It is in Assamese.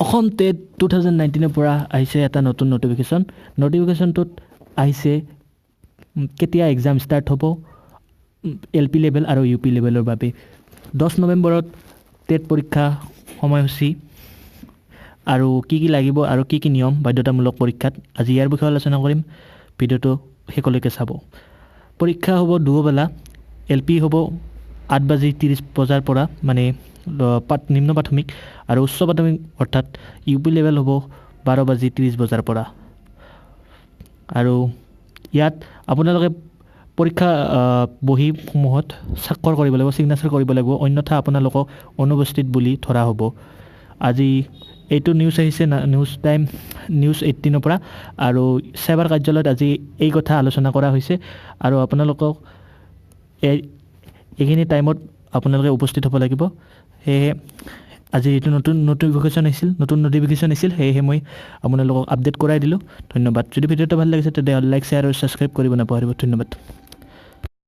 অসম টেট 2019 পৰা আহিছে এটা নতুন নটিফিকেশ্যনটোত আহিছে কেতিয়া এক্সাম ষ্টাৰ্ট হ'ব LP লেভেল আৰু UP লেভেলৰ বাবে 10 নৱেম্বৰত টেট পৰীক্ষা সময়সূচী আৰু কি লাগিব আৰু কি নিয়ম বাধ্যতামূলক পৰীক্ষাত আজি ইয়াৰ বিষয়ে আলোচনা কৰিম ভিডিঅ'টো শেষলৈকে চাব পৰীক্ষা হ'ব দুবেলা LP হ'ব 8:30 বজাৰ পৰা মানে নিম্ন প্ৰাথমিক আৰু উচ্চ প্ৰাথমিক অৰ্থাৎ UP লেভেল হ'ব 12:30 বজাৰ পৰা আৰু ইয়াত আপোনালোকে পৰীক্ষা বহীসমূহত স্বাক্ষৰ কৰিব লাগিব সিগনেচাৰ কৰিব লাগিব অন্যথা আপোনালোকক অনুপস্থিত বুলি ধৰা হ'ব আজি এইটো নিউজ আহিছে নিউজ টাইম নিউজ 18 পৰা আৰু সাইবাৰ কাৰ্যালয়ত আজি এই কথা আলোচনা কৰা হৈছে আৰু আপোনালোকক এইখিনি টাইমত আপোনালোকে উপস্থিত হ'ব লাগিব সেয়ে আজি এইটো নতুন নটিফিকেশ্যন আহিছিল সেয়ে মই আপোনালোকক আপডেট কৰাই দিলোঁ ধন্যবাদ যদি ভিডিঅ'টো ভাল লাগিছে তেতিয়াহ'লে লাইক শ্বেয়াৰ আৰু ছাবস্ক্ৰাইব কৰিব নাপাহৰিব ধন্যবাদ